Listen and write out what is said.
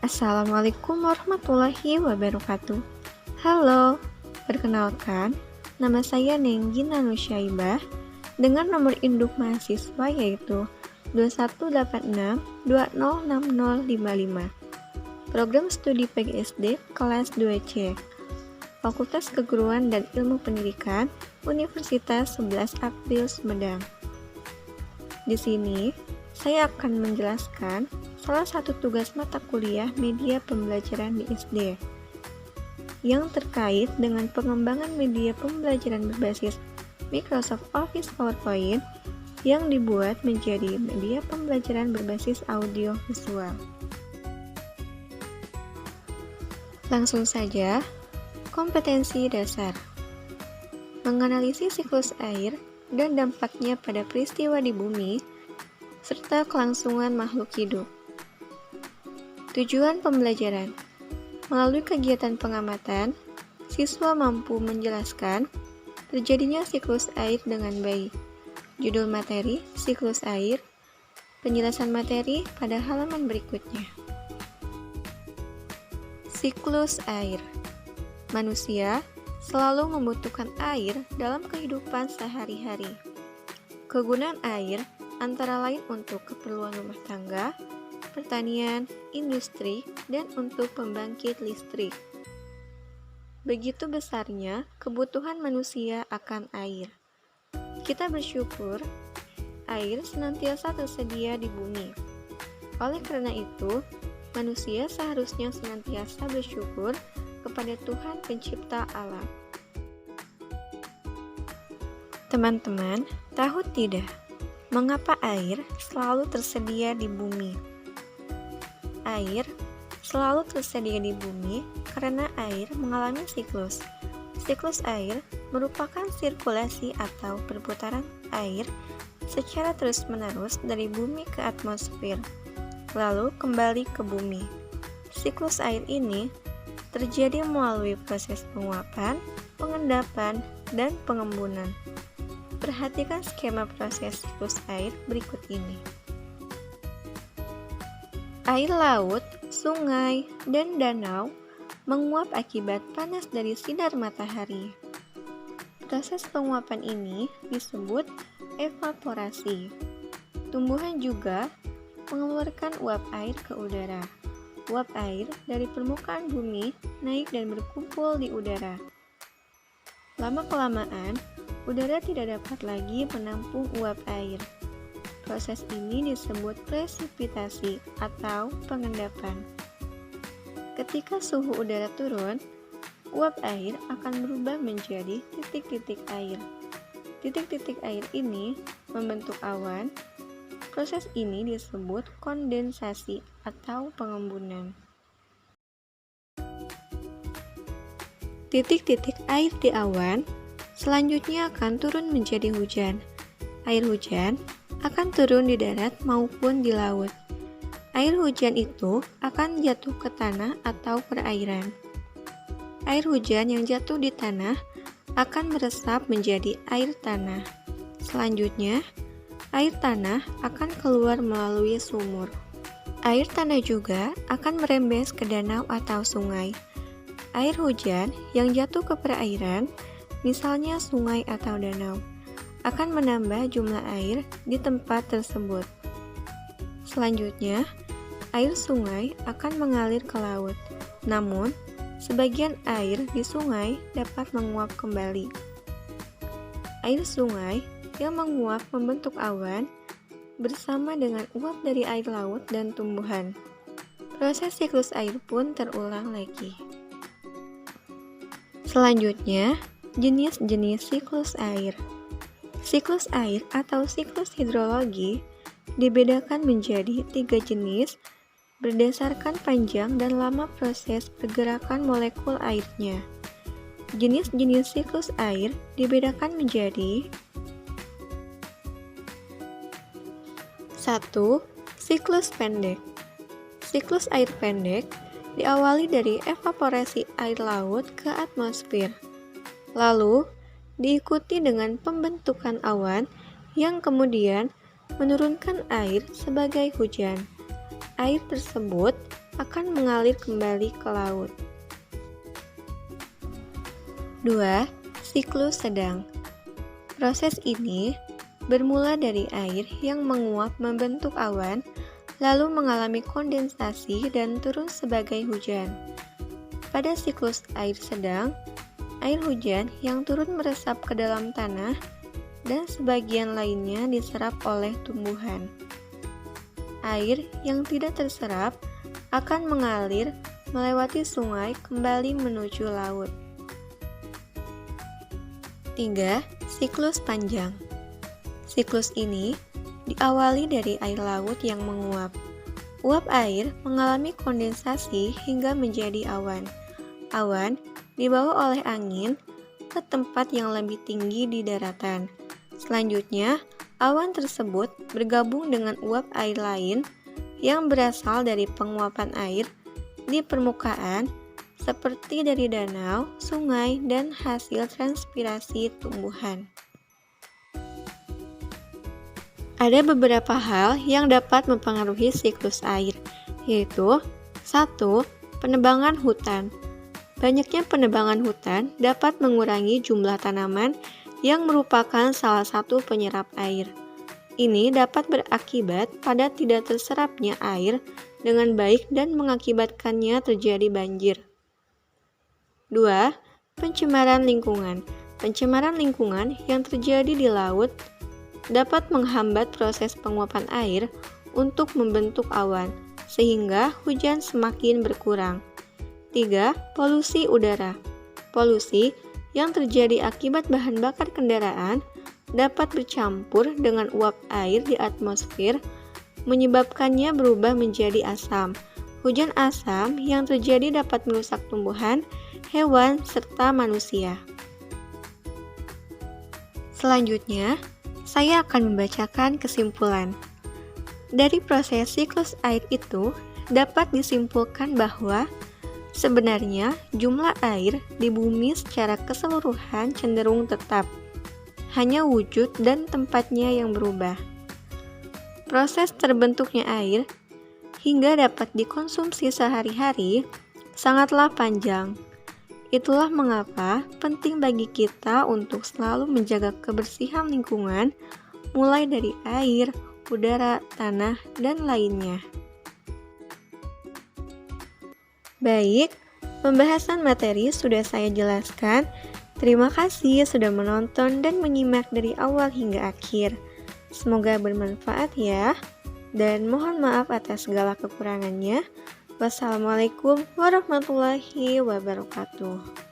Assalamualaikum warahmatullahi wabarakatuh. Halo, perkenalkan, nama saya Nenggina Nusyaibah dengan nomor induk mahasiswa yaitu 2186206055. Program studi PGSD kelas 2C, Fakultas Keguruan dan Ilmu Pendidikan, Universitas 11 April Sumedang. Di sini, saya akan menjelaskan salah satu tugas mata kuliah media pembelajaran di SD yang terkait dengan pengembangan media pembelajaran berbasis Microsoft Office PowerPoint yang dibuat menjadi media pembelajaran berbasis audio visual. Langsung saja, kompetensi dasar. Menganalisis siklus air dan dampaknya pada peristiwa di bumi, serta kelangsungan makhluk hidup. Tujuan pembelajaran. Melalui kegiatan pengamatan, siswa mampu menjelaskan terjadinya siklus air dengan baik. Judul materi, siklus air. Penjelasan materi pada halaman berikutnya. Siklus air. Manusia selalu membutuhkan air dalam kehidupan sehari-hari. Kegunaan air antara lain untuk keperluan rumah tangga, pertanian, industri, dan untuk pembangkit listrik. Begitu besarnya kebutuhan manusia akan air. Kita bersyukur air senantiasa tersedia di bumi. Oleh karena itu, manusia seharusnya senantiasa bersyukur kepada Tuhan Pencipta alam. Teman-teman, tahu tidak mengapa air selalu tersedia di bumi? Air selalu tersedia di bumi karena air mengalami siklus. Siklus air merupakan sirkulasi atau perputaran air secara terus-menerus dari bumi ke atmosfer, lalu kembali ke bumi. Siklus air ini terjadi melalui proses penguapan, pengendapan, dan pengembunan. Perhatikan skema proses siklus air berikut ini. Air laut, sungai, dan danau menguap akibat panas dari sinar matahari. Proses penguapan ini disebut evaporasi. Tumbuhan juga mengeluarkan uap air ke udara. Uap air dari permukaan bumi naik dan berkumpul di udara. Lama-kelamaan, udara tidak dapat lagi menampung uap air. Proses ini disebut presipitasi atau pengendapan. Ketika suhu udara turun, uap air akan berubah menjadi titik-titik air. Titik-titik air ini membentuk awan. Proses ini disebut kondensasi atau pengembunan. Titik-titik air di awan selanjutnya akan turun menjadi hujan. Air hujan akan turun di darat maupun di laut. Air hujan itu akan jatuh ke tanah atau perairan. Air hujan yang jatuh di tanah akan meresap menjadi air tanah. Selanjutnya, air tanah akan keluar melalui sumur. Air tanah juga akan merembes ke danau atau sungai. Air hujan yang jatuh ke perairan, misalnya sungai atau danau, akan menambah jumlah air di tempat tersebut. Selanjutnya, air sungai akan mengalir ke laut. Namun, sebagian air di sungai dapat menguap kembali. Air sungai yang menguap membentuk awan bersama dengan uap dari air laut dan tumbuhan. Proses siklus air pun terulang lagi. Selanjutnya, jenis-jenis siklus air. Siklus air atau siklus hidrologi dibedakan menjadi 3 jenis berdasarkan panjang dan lama proses pergerakan molekul airnya. Jenis-jenis siklus air dibedakan menjadi 1. Siklus pendek. Siklus air pendek diawali dari evaporasi air laut ke atmosfer, lalu diikuti dengan pembentukan awan yang kemudian menurunkan air sebagai hujan. air tersebut akan mengalir kembali ke laut. 2. Siklus sedang. Proses ini bermula dari air yang menguap membentuk awan, lalu mengalami kondensasi dan turun sebagai hujan. Pada siklus air sedang, air hujan yang turun meresap ke dalam tanah dan sebagian lainnya diserap oleh tumbuhan. Air yang tidak terserap akan mengalir melewati sungai kembali menuju laut. 3. Siklus panjang. Siklus ini diawali dari air laut yang menguap. Uap air mengalami kondensasi hingga menjadi awan. Awan dibawa oleh angin ke tempat yang lebih tinggi di daratan. Selanjutnya, awan tersebut bergabung dengan uap air lain yang berasal dari penguapan air di permukaan seperti dari danau, sungai, dan hasil transpirasi tumbuhan. Ada beberapa hal yang dapat mempengaruhi siklus air, yaitu 1. Penebangan hutan. Banyaknya penebangan hutan dapat mengurangi jumlah tanaman yang merupakan salah satu penyerap air. Ini dapat berakibat pada tidak terserapnya air dengan baik dan mengakibatkannya terjadi banjir. 2. Pencemaran lingkungan. Pencemaran lingkungan yang terjadi di laut dapat menghambat proses penguapan air untuk membentuk awan, sehingga hujan semakin berkurang. 3. Polusi udara. Polusi yang terjadi akibat bahan bakar kendaraan dapat bercampur dengan uap air di atmosfer, menyebabkannya berubah menjadi asam. Hujan asam yang terjadi dapat merusak tumbuhan, hewan, serta manusia. Selanjutnya, saya akan membacakan kesimpulan. Dari proses siklus air itu, dapat disimpulkan bahwa sebenarnya jumlah air di bumi secara keseluruhan cenderung tetap, hanya wujud dan tempatnya yang berubah. Proses terbentuknya air hingga dapat dikonsumsi sehari-hari sangatlah panjang. Itulah mengapa penting bagi kita untuk selalu menjaga kebersihan lingkungan, mulai dari air, udara, tanah, dan lainnya. Baik, pembahasan materi sudah saya jelaskan. Terima kasih sudah menonton dan menyimak dari awal hingga akhir. Semoga bermanfaat ya, dan mohon maaf atas segala kekurangannya. Wassalamualaikum warahmatullahi wabarakatuh.